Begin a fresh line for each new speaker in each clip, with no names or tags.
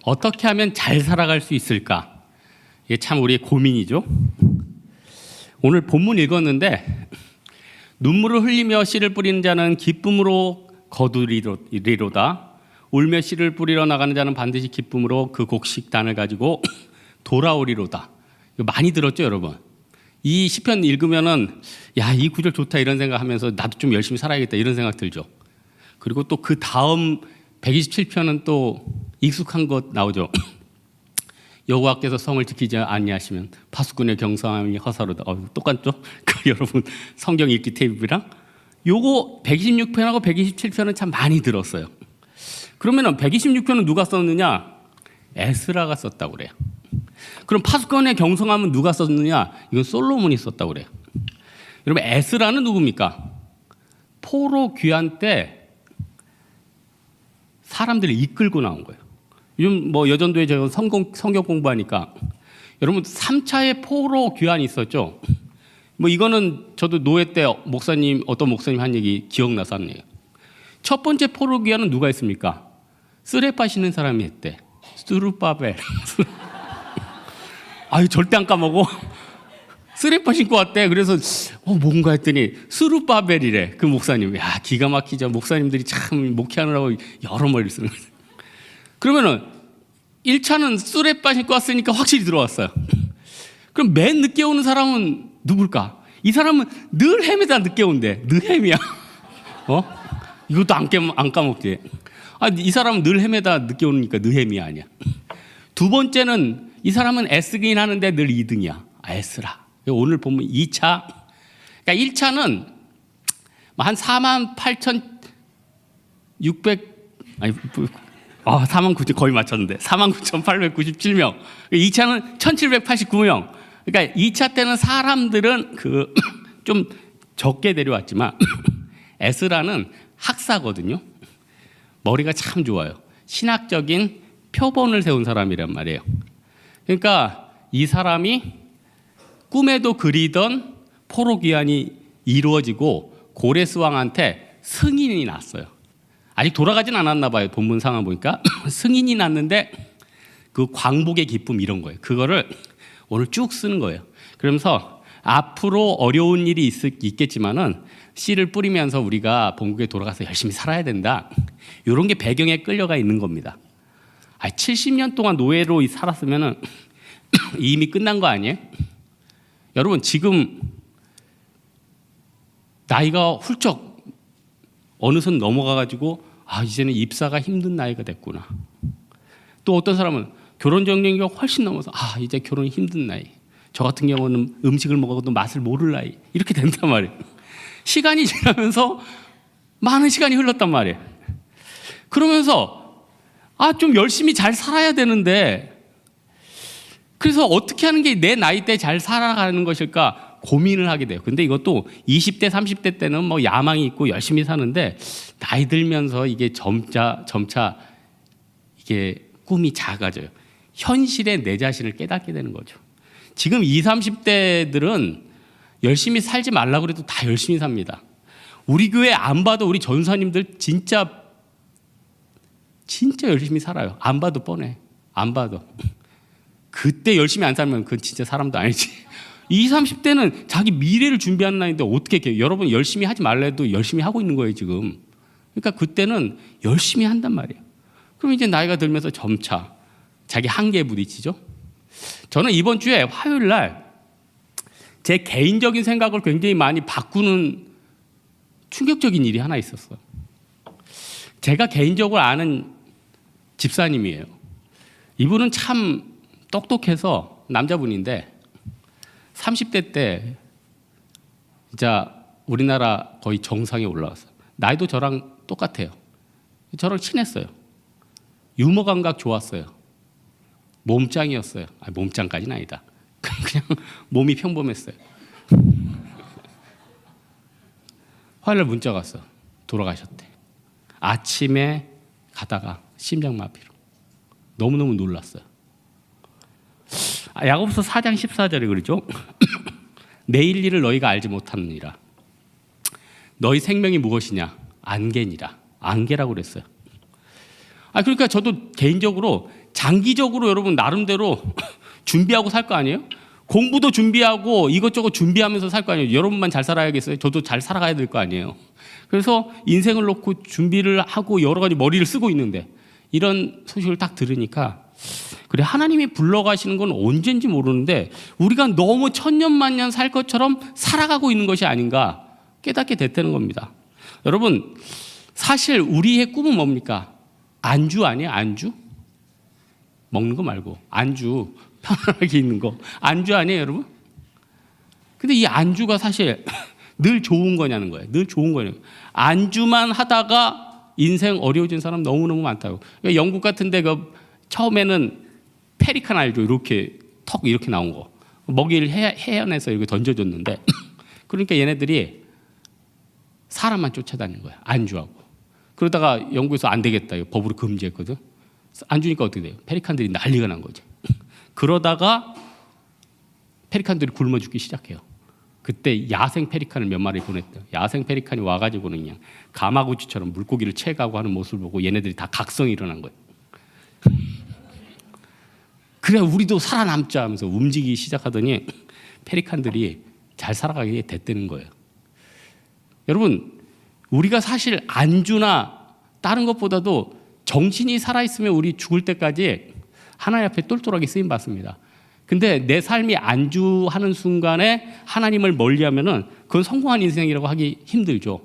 어떻게 하면 잘 살아갈 수 있을까? 이게 참 우리의 고민이죠. 오늘 본문 읽었는데 눈물을 흘리며 씨를 뿌리는 자는 기쁨으로 거두리로다. 울며 씨를 뿌리러 나가는 자는 반드시 기쁨으로 그 곡식단을 가지고 돌아오리로다. 이거 많이 들었죠, 여러분? 이 시편 읽으면은 야, 이 구절 좋다 이런 생각하면서 나도 좀 열심히 살아야겠다 이런 생각 들죠. 그리고 또 그 다음 127편은 또 익숙한 것 나오죠. 여호와께서 성을 지키지 아니하시면 파수꾼의 경성함이 허사로다. 똑같죠? 여러분 성경 읽기 팁이랑 요거 126편하고 127편은 참 많이 들었어요. 그러면은 126편은 누가 썼느냐? 에스라가 썼다고 그래요. 그럼 파수꾼의 경성함은 누가 썼느냐? 이건 솔로몬이 썼다고 그래요. 여러분 에스라는 누굽니까? 포로 귀환 때 사람들을 이끌고 나온 거예요. 요즘 뭐 여전도에 제가 성경 공부하니까 여러분 3차의 포로 귀환이 있었죠. 뭐 이거는 저도 노예 때 어떤 목사님 한 얘기 기억나서 하는 얘기예요. 첫 번째 포로 귀환은 누가 했습니까? 쓰레빠 신는 사람이 했대. 스루바벨. 아유 절대 안 까먹어. 쓰레빠 신고 왔대. 그래서 뭔가 했더니 스루바벨이래. 그 목사님. 야 기가 막히죠. 목사님들이 참 목회하느라고 여러 머리를 쓰는 거예요. 그러면은 1차는 쓰레빠 신고 왔으니까 확실히 들어왔어요. 그럼 맨 늦게 오는 사람은 누굴까? 이 사람은 늘 헤매다 늦게 온대. 느헤미야. 이것도 안 까먹지. 이 사람은 늘 헤매다 늦게 오니까 느헤미야 아니야. 두 번째는 이 사람은 애쓰긴 하는데 늘 2등이야. 에스라. 오늘 보면 2차. 그러니까 1차는 한 49,000 거의 맞췄는데 49,897명. 2차는 1,789명. 그러니까 2차 때는 사람들은 좀 적게 데려왔지만 에스라는 학사거든요. 머리가 참 좋아요. 신학적인 표본을 세운 사람이란 말이에요. 그러니까 이 사람이 꿈에도 그리던 포로 귀환이 이루어지고 고레스 왕한테 승인이 났어요. 아직 돌아가진 않았나 봐요. 본문 상황 보니까 승인이 났는데 그 광복의 기쁨 이런 거예요. 그거를 오늘 쭉 쓰는 거예요. 그러면서 앞으로 어려운 일이 있겠지만은 씨를 뿌리면서 우리가 본국에 돌아가서 열심히 살아야 된다. 이런 게 배경에 끌려가 있는 겁니다. 70년 동안 노예로 살았으면은 이미 끝난 거 아니에요? 여러분 지금 나이가 훌쩍 어느 선 넘어가가지고 이제는 입사가 힘든 나이가 됐구나. 또 어떤 사람은 결혼 정년기가 훨씬 넘어서 이제 결혼이 힘든 나이. 저 같은 경우는 음식을 먹어도 맛을 모를 나이. 이렇게 된단 말이에요. 시간이 지나면서 많은 시간이 흘렀단 말이에요. 그러면서 좀 열심히 잘 살아야 되는데 그래서 어떻게 하는 게 내 나이 때 잘 살아가는 것일까 고민을 하게 돼요. 근데 이것도 20대, 30대 때는 뭐 야망이 있고 열심히 사는데 나이 들면서 이게 점차 이게 꿈이 작아져요. 현실에 내 자신을 깨닫게 되는 거죠. 지금 20, 30대들은 열심히 살지 말라고 그래도 다 열심히 삽니다. 우리 교회 안 봐도 우리 전사님들 진짜 열심히 살아요. 안 봐도 뻔해. 안 봐도. 그때 열심히 안 살면 그건 진짜 사람도 아니지. 20, 30대는 자기 미래를 준비하는 나이인데 어떻게 해요? 여러분 열심히 하지 말래도 열심히 하고 있는 거예요 지금. 그러니까 그때는 열심히 한단 말이에요. 그럼 이제 나이가 들면서 점차 자기 한계에 부딪히죠. 저는 이번 주에 화요일 날 제 개인적인 생각을 굉장히 많이 바꾸는 충격적인 일이 하나 있었어요. 제가 개인적으로 아는 집사님이에요. 이분은 참 똑똑해서 남자분인데 30대 때 진짜 우리나라 거의 정상에 올라왔어요. 나이도 저랑 똑같아요. 저랑 친했어요. 유머 감각 좋았어요. 몸짱이었어요. 몸짱까지는 아니다. 그냥 몸이 평범했어요. 화요일 문자가 왔어. 돌아가셨대. 아침에 가다가 심장마비로. 너무너무 놀랐어요. 야고보서 4장 14절에 그러죠. 내일 일을 너희가 알지 못하느니라. 너희 생명이 무엇이냐? 안개니라. 안개라고 그랬어요. 그러니까 저도 개인적으로 장기적으로 여러분 나름대로 준비하고 살 거 아니에요? 공부도 준비하고 이것저것 준비하면서 살 거 아니에요? 여러분만 잘 살아야겠어요? 저도 잘 살아가야 될 거 아니에요? 그래서 인생을 놓고 준비를 하고 여러 가지 머리를 쓰고 있는데 이런 소식을 딱 들으니까 그래, 하나님이 불러가시는 건 언젠지 모르는데 우리가 너무 천년만년 살 것처럼 살아가고 있는 것이 아닌가 깨닫게 됐다는 겁니다. 여러분, 사실 우리의 꿈은 뭡니까? 안주 아니에요? 안주? 먹는 거 말고 안주, 편안하게 있는 거 안주 아니에요, 여러분? 근데 이 안주가 사실 늘 좋은 거냐는 거예요. 늘 좋은 거냐는 거예요. 안주만 하다가 인생 어려워진 사람 너무너무 많다고. 그러니까 영국 같은데 그 처음에는 페리칸 알죠? 이렇게 턱 이렇게 나온 거 먹이를 해안에서 이렇게 던져줬는데 그러니까 얘네들이 사람만 쫓아다니는 거야. 안주하고. 그러다가 영국에서 안 되겠다, 이거 법으로 금지했거든. 안 주니까 어떻게 돼요? 페리칸들이 난리가 난 거지. 그러다가 페리칸들이 굶어 죽기 시작해요. 그때 야생 페리칸을 몇 마리 보냈대요. 야생 페리칸이 와가지고는 그냥 가마구치처럼 물고기를 채가고 하는 모습을 보고 얘네들이 다 각성이 일어난 거예요. 그래, 우리도 살아남자 하면서 움직이기 시작하더니 페리칸들이 잘 살아가게 됐다는 거예요. 여러분, 우리가 사실 안주나 다른 것보다도 정신이 살아있으면 우리 죽을 때까지 하나님 앞에 똘똘하게 쓰임 받습니다. 근데 내 삶이 안주하는 순간에 하나님을 멀리하면은 그건 성공한 인생이라고 하기 힘들죠.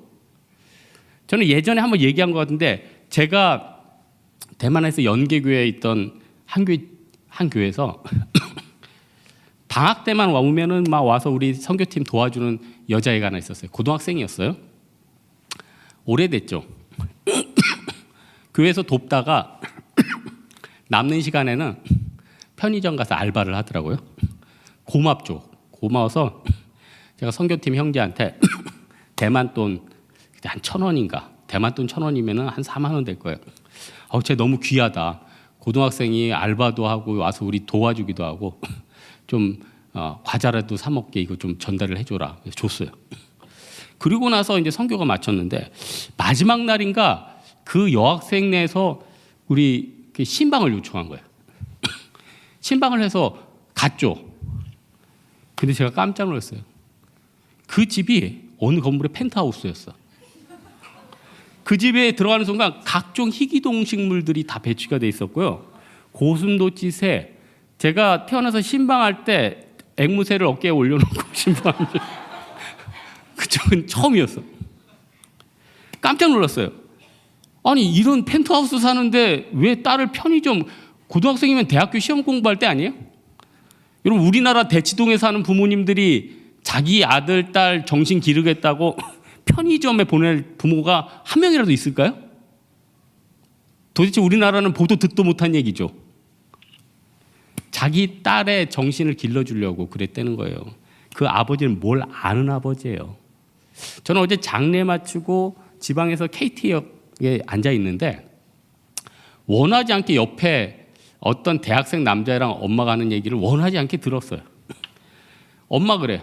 저는 예전에 한번 얘기한 것 같은데 제가 대만에서 연계교회에 있던 한 교회에서 방학 때만 오면은 막 와서 우리 선교팀 도와주는 여자애가 하나 있었어요. 고등학생이었어요. 오래됐죠. 교회에서 돕다가 남는 시간에는 편의점 가서 알바를 하더라고요. 고맙죠. 고마워서 제가 선교팀 형제한테 대만 돈 한 1,000원인가, 대만 돈 1,000원이면은 한 4만 원 될 거예요. 쟤 너무 귀하다. 고등학생이 알바도 하고 와서 우리 도와주기도 하고 좀 과자라도 사 먹게 이거 좀 전달을 해줘라. 그래서 줬어요. 그리고 나서 이제 선교가 마쳤는데 마지막 날인가 그 여학생 내에서 우리 신방을 요청한 거예요. 신방을 해서 갔죠. 근데 제가 깜짝 놀랐어요. 그 집이 어느 건물의 펜트하우스였어. 그 집에 들어가는 순간 각종 희귀동식물들이 다 배치가 돼 있었고요. 고슴도치, 새. 제가 태어나서 신방할 때 앵무새를 어깨에 올려놓고 신방한 적 그쪽은 처음이었어. 깜짝 놀랐어요. 아니, 이런 펜트하우스 사는데 왜 딸을 편의점, 고등학생이면 대학교 시험 공부할 때 아니에요? 여러분, 우리나라 대치동에 사는 부모님들이 자기 아들, 딸 정신 기르겠다고 편의점에 보낼 부모가 한 명이라도 있을까요? 도대체 우리나라는 보도 듣도 못한 얘기죠. 자기 딸의 정신을 길러주려고 그랬다는 거예요. 그 아버지는 뭘 아는 아버지예요. 저는 어제 장례 마치고 지방에서 KT역에 앉아 있는데 원하지 않게 옆에 어떤 대학생 남자애랑 엄마가 하는 얘기를 원하지 않게 들었어요. 엄마 그래.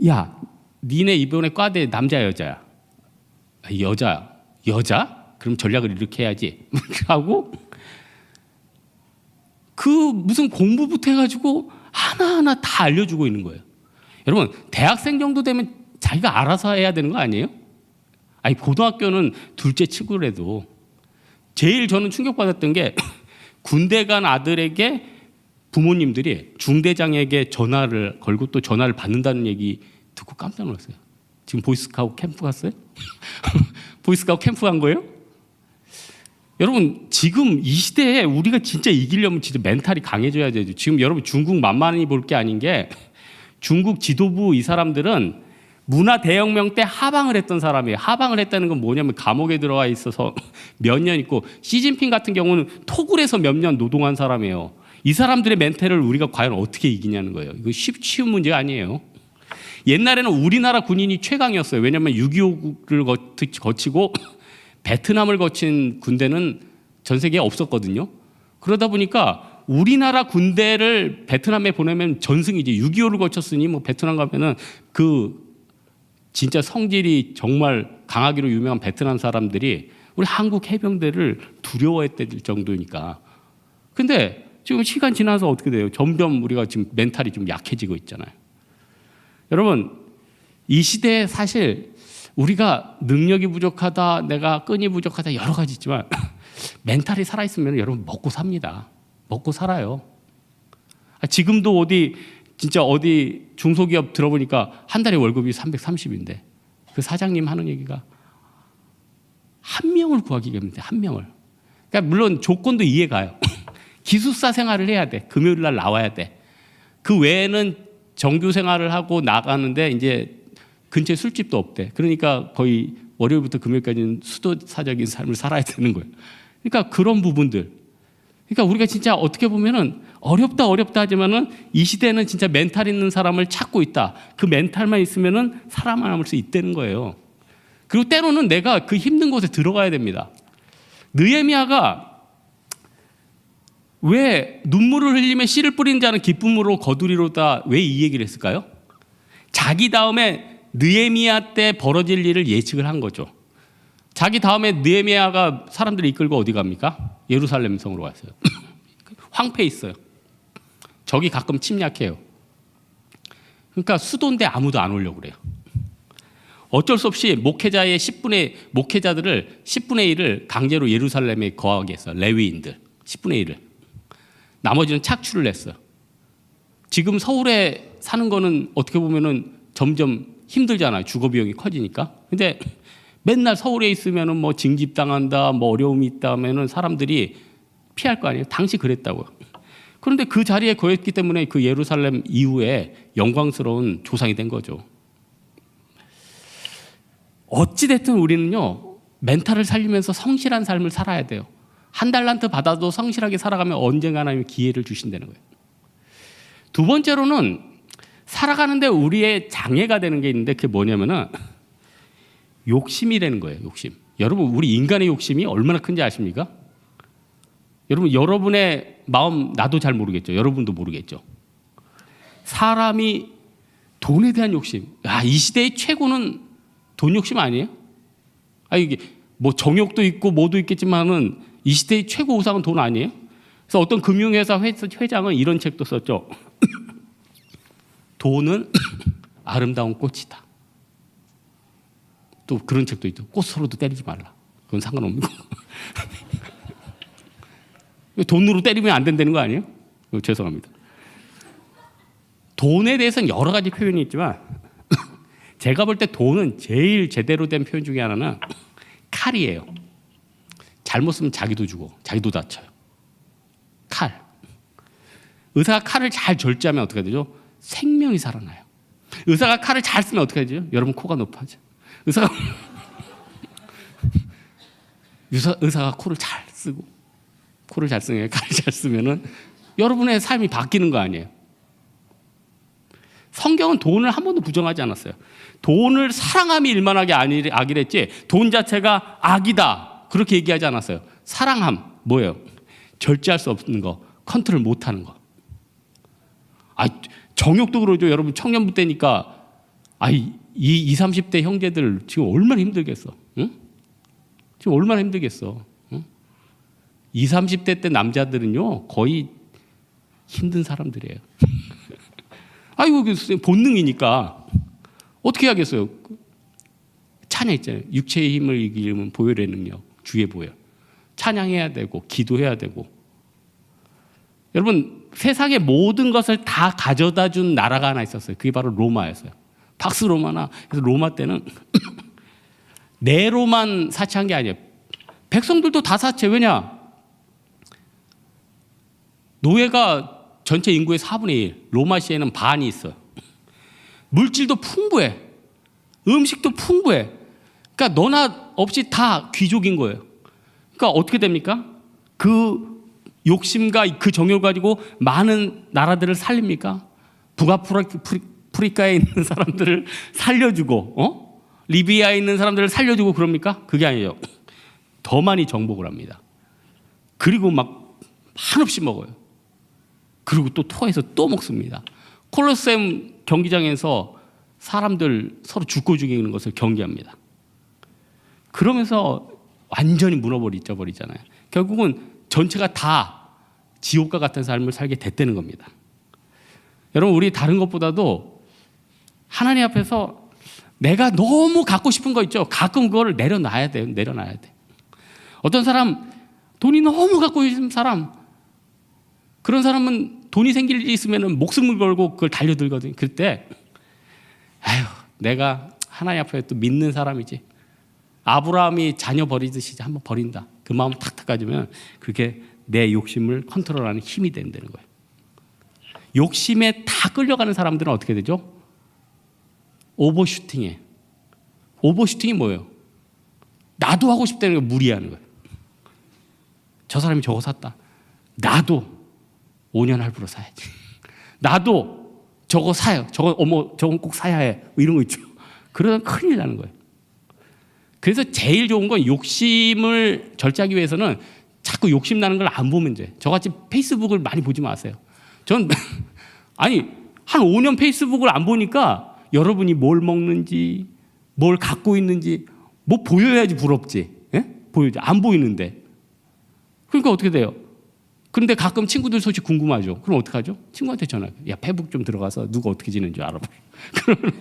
야, 니네 이번에 과대 남자 여자야? 여자? 그럼 전략을 이렇게 해야지. 하고 그 무슨 공부부터 해가지고 하나하나 다 알려주고 있는 거예요. 여러분, 대학생 정도 되면 자기가 알아서 해야 되는 거 아니에요? 아니, 고등학교는 둘째 치고라도 제일 저는 충격받았던 게 군대 간 아들에게 부모님들이 중대장에게 전화를 걸고 또 전화를 받는다는 얘기 듣고 깜짝 놀랐어요. 지금 보이스카우트 캠프 갔어요? 보이스카우트 캠프 간 거예요? 여러분, 지금 이 시대에 우리가 진짜 이기려면 진짜 멘탈이 강해져야 되죠. 지금 여러분 중국 만만히 볼 게 아닌 게 중국 지도부 이 사람들은 문화 대혁명 때 하방을 했던 사람이에요. 하방을 했다는 건 뭐냐면 감옥에 들어가 있어서 몇 년 있고, 시진핑 같은 경우는 토굴에서 몇 년 노동한 사람이에요. 이 사람들의 멘탈을 우리가 과연 어떻게 이기냐는 거예요. 이거 쉬운 문제가 아니에요. 옛날에는 우리나라 군인이 최강이었어요. 왜냐하면 6.25를 거치고 베트남을 거친 군대는 전 세계에 없었거든요. 그러다 보니까 우리나라 군대를 베트남에 보내면 전승이지. 6.25를 거쳤으니 뭐 베트남 가면은 그 진짜 성질이 정말 강하기로 유명한 베트남 사람들이 우리 한국 해병대를 두려워했을 정도니까 근데 지금 시간 지나서 어떻게 돼요? 점점 우리가 지금 멘탈이 좀 약해지고 있잖아요. 여러분, 이 시대에 사실 우리가 능력이 부족하다, 내가 끈이 부족하다 여러 가지 있지만 멘탈이 살아있으면 여러분 먹고 삽니다. 먹고 살아요. 지금도 어디 중소기업 들어보니까 한 달에 월급이 330인데 그 사장님 하는 얘기가 한 명을 구하기가 힘든데, 한 명을. 그러니까 물론 조건도 이해가요. 기숙사 생활을 해야 돼. 금요일 날 나와야 돼. 그 외에는 정규 생활을 하고 나가는데 이제 근처에 술집도 없대. 그러니까 거의 월요일부터 금요일까지는 수도사적인 삶을 살아야 되는 거예요. 그러니까 그런 부분들. 그러니까 우리가 진짜 어떻게 보면은 어렵다 하지만은 이 시대는 진짜 멘탈 있는 사람을 찾고 있다. 그 멘탈만 있으면은 살아남을 수 있다는 거예요. 그리고 때로는 내가 그 힘든 곳에 들어가야 됩니다. 느헤미야가 왜 눈물을 흘리며 씨를 뿌리는 자는 기쁨으로 거두리로다, 왜 이 얘기를 했을까요? 자기 다음에 느헤미야 때 벌어질 일을 예측을 한 거죠. 자기 다음에 느헤미야가 사람들을 이끌고 어디 갑니까? 예루살렘 성으로 갔어요. 황폐해 있어요. 적이 가끔 침략해요. 그러니까 수도인데 아무도 안 오려고 그래요. 어쩔 수 없이 목회자들을 10분의 1을 강제로 예루살렘에 거하게 했어요. 레위인들 10분의 1을. 나머지는 착취를 했어요. 지금 서울에 사는 거는 어떻게 보면은 점점 힘들잖아요. 주거 비용이 커지니까. 근데 맨날 서울에 있으면은 뭐 징집당한다, 뭐 어려움이 있다면은 사람들이 피할 거 아니에요. 당시 그랬다고요. 그런데 그 자리에 거했기 때문에 그 예루살렘 이후에 영광스러운 조상이 된 거죠. 어찌됐든 우리는요, 멘탈을 살리면서 성실한 삶을 살아야 돼요. 한 달란트 받아도 성실하게 살아가면 언젠가 하나님이 기회를 주신다는 거예요. 두 번째로는 살아가는데 우리의 장애가 되는 게 있는데, 그게 뭐냐면은 욕심이라는 거예요. 욕심. 여러분, 우리 인간의 욕심이 얼마나 큰지 아십니까? 여러분, 여러분의 마음 나도 잘 모르겠죠. 여러분도 모르겠죠. 사람이 돈에 대한 욕심. 이 시대의 최고는 돈 욕심 아니에요? 이게 뭐 정욕도 있고 뭐도 있겠지만은 이 시대의 최고 우상은 돈 아니에요? 그래서 어떤 금융회사 회장은 이런 책도 썼죠. 돈은 아름다운 꽃이다. 또 그런 책도 있죠. 꽃 서로도 때리지 말라. 그건 상관없는 거. 돈으로 때리면 안 된다는 거 아니에요? 죄송합니다. 돈에 대해서는 여러 가지 표현이 있지만 제가 볼 때 돈은 제일 제대로 된 표현 중에 하나는 칼이에요. 잘못 쓰면 자기도 죽어, 자기도 다쳐요. 칼. 의사가 칼을 잘 절제하면 어떻게 되죠? 생명이 살아나요. 의사가 칼을 잘 쓰면 어떻게 되죠? 여러분, 코가 높아져. 의사가 코를 잘 쓰고, 코를 잘 쓰면, 칼을 잘 쓰면은 여러분의 삶이 바뀌는 거 아니에요? 성경은 돈을 한 번도 부정하지 않았어요. 돈을 사랑함이 일만하게 악이랬지, 돈 자체가 악이다 그렇게 얘기하지 않았어요. 사랑함 뭐예요? 절제할 수 없는 거, 컨트롤 못하는 거. 정욕도 그러죠. 여러분, 청년부 때니까 이 20, 30대 형제들 지금 얼마나 힘들겠어. 응? 지금 얼마나 힘들겠어. 응? 20, 30대 때 남자들은요 거의 힘든 사람들이에요. 본능이니까 어떻게 하겠어요? 찬양 있잖아요. 육체의 힘을 이기려면 보혈의 능력, 주의 보혈. 찬양해야 되고 기도해야 되고. 여러분, 세상의 모든 것을 다 가져다 준 나라가 하나 있었어요. 그게 바로 로마였어요. 박스 로마나. 그래서 로마 때는 네로만 사치한 게 아니에요. 백성들도 다 사치해. 왜냐? 노예가 전체 인구의 4분의 1, 로마 시에는 반이 있어요. 물질도 풍부해. 음식도 풍부해. 그러니까 너나 없이 다 귀족인 거예요. 그러니까 어떻게 됩니까? 그 욕심과 그 정욕을 가지고 많은 나라들을 살립니까? 북아프리카에 있는 사람들을 살려주고, 리비아에 있는 사람들을 살려주고 그럽니까? 그게 아니에요. 더 많이 정복을 합니다. 그리고 막 한없이 먹어요. 그리고 또 토해서 또 먹습니다. 콜로세움 경기장에서 사람들 서로 죽고 죽이는 것을 경기합니다. 그러면서 완전히 잊어버리잖아요. 결국은 전체가 다 지옥과 같은 삶을 살게 됐다는 겁니다. 여러분, 우리 다른 것보다도 하나님 앞에서 내가 너무 갖고 싶은 거 있죠. 가끔 그걸 내려놔야 돼요. 내려놔야 돼. 어떤 사람 돈이 너무 갖고 있는 사람, 그런 사람은 돈이 생길 일이 있으면 목숨을 걸고 그걸 달려들거든요. 그때 아휴, 내가 하나님 앞에 또 믿는 사람이지. 아브라함이 자녀 버리듯이 한번 버린다. 그 마음 탁탁 가지면 그게 내 욕심을 컨트롤하는 힘이 된다는 거예요. 욕심에 다 끌려가는 사람들은 어떻게 되죠? 오버슈팅해. 오버슈팅이 뭐예요? 나도 하고 싶다는 걸 무리하는 거예요. 저 사람이 저거 샀다. 나도 5년 할부로 사야지. 나도 저거 사요. 저건 꼭 사야 해. 이런 거 있죠. 그러다 큰일 나는 거예요. 그래서 제일 좋은 건 욕심을 절제하기 위해서는 자꾸 욕심 나는 걸 안 보면 돼. 저같이 페이스북을 많이 보지 마세요. 전 아니 한 5년 페이스북을 안 보니까 여러분이 뭘 먹는지, 뭘 갖고 있는지 뭐 보여야지 부럽지. 예? 보여야지. 안 보이는데. 그러니까 어떻게 돼요? 그런데 가끔 친구들 소식 궁금하죠. 그럼 어떡하죠? 친구한테 전화해요. 야, 페북 좀 들어가서 누가 어떻게 지내는지 알아봐. 그러면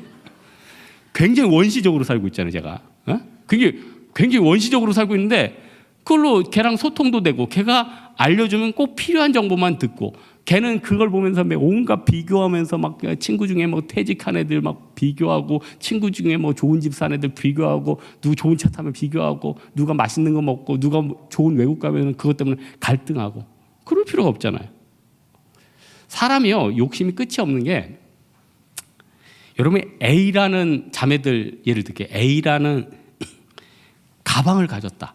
굉장히 원시적으로 살고 있잖아요, 제가. 어? 그게 굉장히 원시적으로 살고 있는데 그걸로 걔랑 소통도 되고 걔가 알려주면 꼭 필요한 정보만 듣고 걔는 그걸 보면서 온갖 비교하면서 막 친구 중에 뭐 퇴직한 애들 막 비교하고 친구 중에 뭐 좋은 집 산 애들 비교하고 누구 좋은 차 타면 비교하고 누가 맛있는 거 먹고 누가 좋은 외국 가면 그것 때문에 갈등하고 그럴 필요가 없잖아요. 사람이요 욕심이 끝이 없는 게 여러분이 A라는 자매들 예를 들게 A라는 가방을 가졌다.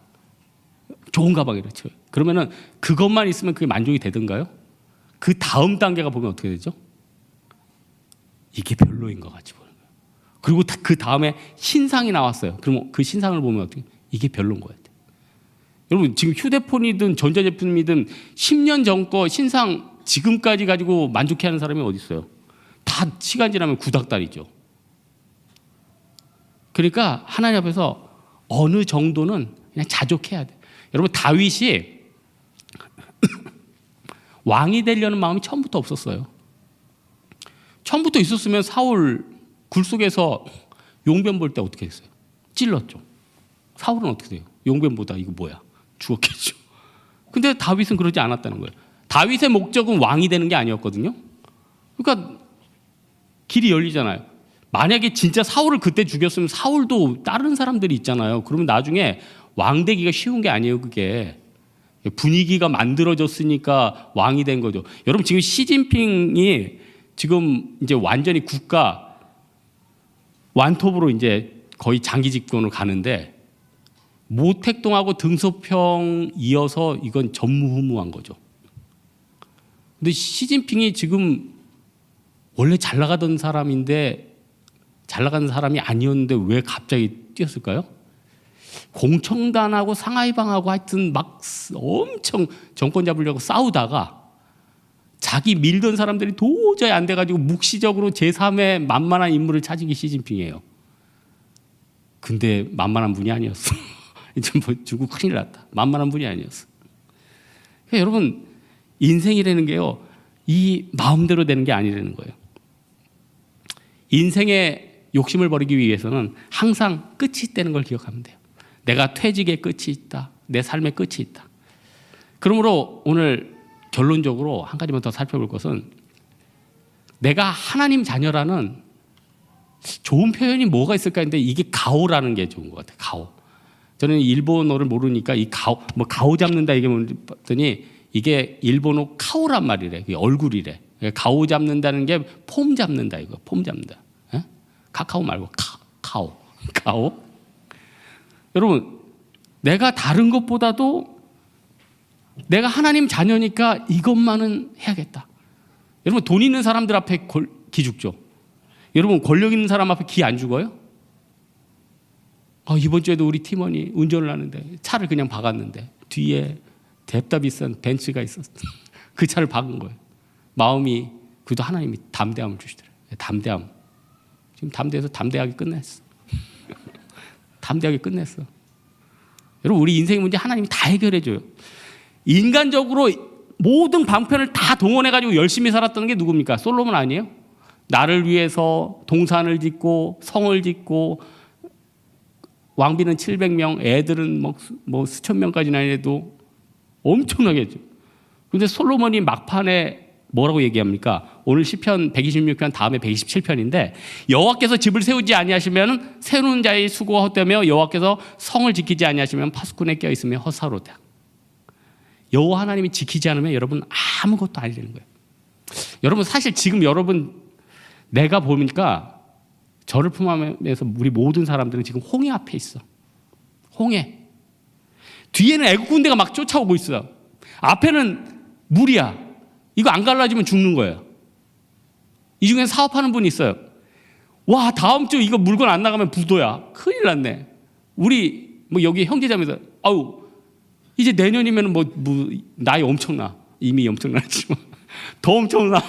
좋은 가방이라 쳐요. 그러면은 그것만 있으면 그게 만족이 되던가요? 그 다음 단계가 보면 어떻게 되죠? 이게 별로인 것 같이 보는 거예요. 그리고 그 다음에 신상이 나왔어요. 그럼 그 신상을 보면 어떻게? 이게 별로인 것 같아요. 여러분 지금 휴대폰이든 전자제품이든 10년 전 거 신상 지금까지 가지고 만족해하는 사람이 어디 있어요? 다 시간 지나면 구닥다리죠. 그러니까 하나님 앞에서 어느 정도는 그냥 자족해야 돼. 여러분 다윗이 왕이 되려는 마음이 처음부터 없었어요. 처음부터 있었으면 사울 굴 속에서 용변 볼 때 어떻게 했어요? 찔렀죠. 사울은 어떻게 돼요? 용변보다 이거 뭐야? 죽었겠죠. 근데 다윗은 그러지 않았다는 거예요. 다윗의 목적은 왕이 되는 게 아니었거든요. 그러니까 길이 열리잖아요. 만약에 진짜 사울을 그때 죽였으면 사울도 다른 사람들이 있잖아요. 그러면 나중에 왕 되기가 쉬운 게 아니에요. 그게 분위기가 만들어졌으니까 왕이 된 거죠. 여러분 지금 시진핑이 지금 이제 완전히 국가 완톱으로 이제 거의 장기 집권으로 가는데 모택동하고 등소평 이어서 이건 전무후무한 거죠. 근데 시진핑이 지금 원래 잘 나가던 사람인데 잘 나가는 사람이 아니었는데 왜 갑자기 뛰었을까요? 공청단하고 상하이방하고 하여튼 막 엄청 정권 잡으려고 싸우다가 자기 밀던 사람들이 도저히 안 돼가지고 묵시적으로 제3의 만만한 인물을 찾은 게 시진핑이에요. 근데 만만한 분이 아니었어. 이제 뭐 죽고 큰일 났다. 만만한 분이 아니었어. 그러니까 여러분 인생이라는 게요. 이 마음대로 되는 게 아니라는 거예요. 인생의 욕심을 버리기 위해서는 항상 끝이 있다는 걸 기억하면 돼요. 내가 퇴직의 끝이 있다. 내 삶의 끝이 있다. 그러므로 오늘 결론적으로 한 가지만 더 살펴볼 것은 내가 하나님 자녀라는 좋은 표현이 뭐가 있을까 했는데 이게 가오라는 게 좋은 것 같아요. 가오. 저는 일본어를 모르니까 이 가오, 뭐 가오 잡는다 이게 뭐더니 이게 일본어 카오란 말이래. 그게 얼굴이래. 가오 잡는다는 게 폼 잡는다 이거. 폼 잡는다. 에? 카카오 말고 가오. 가오. 여러분 내가 다른 것보다도 내가 하나님 자녀니까 이것만은 해야겠다. 여러분 돈 있는 사람들 앞에 기 죽죠. 여러분 권력 있는 사람 앞에 기 안 죽어요? 이번 주에도 우리 팀원이 운전을 하는데 차를 그냥 박았는데 뒤에 뎁다 비싼 벤츠가 있었어. 그 차를 박은 거예요. 마음이 그래도 하나님이 담대함을 주시더래요. 담대함. 지금 담대해서 담대하게 끝냈어. 담대하게 끝냈어. 여러분 우리 인생의 문제 하나님이 다 해결해 줘요. 인간적으로 모든 방편을 다 동원해가지고 열심히 살았던 게 누굽니까? 솔로몬 아니에요? 나를 위해서 동산을 짓고 성을 짓고 왕비는 700명, 애들은 뭐 수천 명까지는 아니래도 엄청나게 했죠. 그런데 솔로몬이 막판에 뭐라고 얘기합니까? 오늘 시편 126편 다음에 127편인데 여호와께서 집을 세우지 아니하시면 세우는 자의 수고가 헛되며 여호와께서 성을 지키지 아니하시면 파수꾼에 껴있으며 헛사로다. 여호와 하나님이 지키지 않으면 여러분 아무것도 아니라는 거예요. 여러분 사실 지금 여러분 내가 보니까 저를 포함해서 우리 모든 사람들은 지금 홍해 앞에 있어. 홍해. 뒤에는 애국 군대가 막 쫓아오고 있어요. 앞에는 물이야. 이거 안 갈라지면 죽는 거예요. 이 중에 사업하는 분이 있어요. 와, 다음 주 이거 물건 안 나가면 부도야. 큰일 났네. 우리 뭐 여기 형제자매들 아우 이제 내년이면 뭐 나이 엄청나. 이미 엄청나지만 더 엄청나.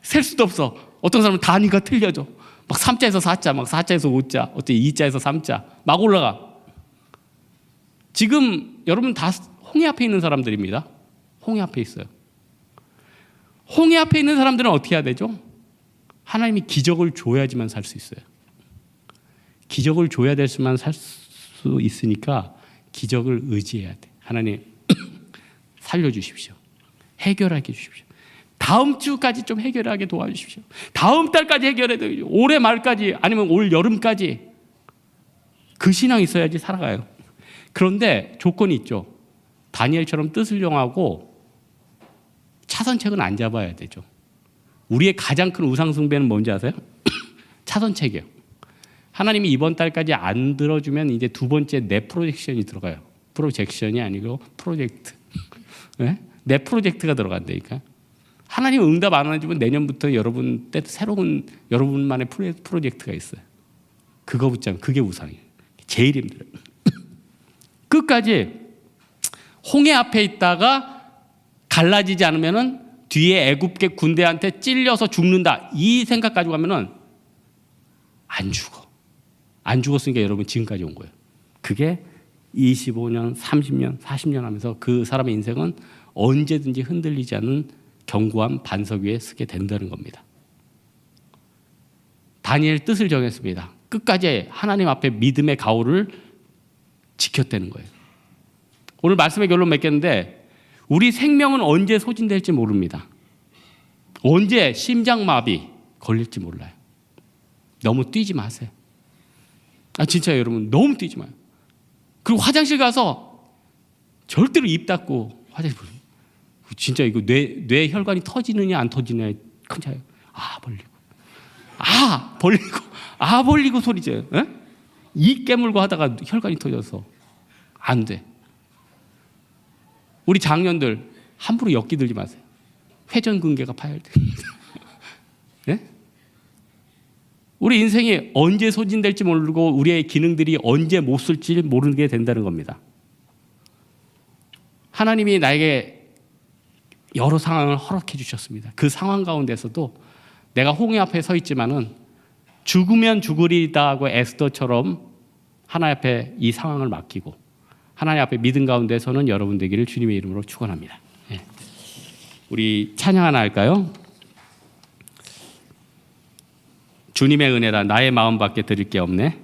셀 수도 없어. 어떤 사람은 단위가 틀려져. 막 3자에서 4자, 막 4자에서 5자, 어째 2자에서 3자 막 올라가. 지금 여러분 다 홍해 앞에 있는 사람들입니다. 홍해 앞에 있어요. 홍해 앞에 있는 사람들은 어떻게 해야 되죠? 하나님이 기적을 줘야지만 살 수 있어요. 기적을 줘야 될 수만 살 수 있으니까 기적을 의지해야 돼. 하나님 살려주십시오. 해결하게 해주십시오. 다음 주까지 좀 해결하게 도와주십시오. 다음 달까지 해결해 주십시오. 올해 말까지 아니면 올 여름까지. 그 신앙이 있어야지 살아가요. 그런데 조건이 있죠. 다니엘처럼 뜻을 정하고 차선책은 안 잡아야 되죠. 우리의 가장 큰 우상숭배는 뭔지 아세요? 차선책이에요. 하나님이 이번 달까지 안 들어주면 이제 두 번째 내 프로젝션이 들어가요. 프로젝션이 아니고 프로젝트. 네? 내 프로젝트가 들어간다니까. 하나님 응답 안 해주면 내년부터 여러분 때 새로운 여러분만의 프로젝트가 있어요. 그거 붙잡으면 그게 우상이에요. 제일 힘들어요. 끝까지 홍해 앞에 있다가 갈라지지 않으면은 뒤에 애굽계 군대한테 찔려서 죽는다. 이 생각 가지고 가면은 안 죽어. 안 죽었으니까 여러분 지금까지 온 거예요. 그게 25년, 30년, 40년 하면서 그 사람의 인생은 언제든지 흔들리지 않는 견고한 반석 위에 서게 된다는 겁니다. 다니엘 뜻을 정했습니다. 끝까지 하나님 앞에 믿음의 가오를 지켰다는 거예요. 오늘 말씀의 결론 맺겠는데 우리 생명은 언제 소진될지 모릅니다. 언제 심장마비 걸릴지 몰라요. 너무 뛰지 마세요. 진짜 여러분 너무 뛰지 마요. 그리고 화장실 가서 절대로 입 닫고 화장실 보세요. 진짜 이거 뇌 혈관이 터지느냐 안 터지느냐 큰 차이요. 벌리고 소리져요. 입 깨물고 하다가 혈관이 터져서 안 돼. 우리 장년들 함부로 엮기 들지 마세요. 회전근개가 파열됩니다. 네? 우리 인생이 언제 소진될지 모르고 우리의 기능들이 언제 못 쓸지 모르게 된다는 겁니다. 하나님이 나에게 여러 상황을 허락해 주셨습니다. 그 상황 가운데서도 내가 홍해 앞에 서 있지만은 죽으면 죽으리다 하고 에스더처럼 하나님 앞에 이 상황을 맡기고 하나님 앞에 믿음 가운데 서는 여러분 되기를 주님의 이름으로 축원합니다. 네. 우리 찬양 하나 할까요? 주님의 은혜라 나의 마음밖에 드릴 게 없네.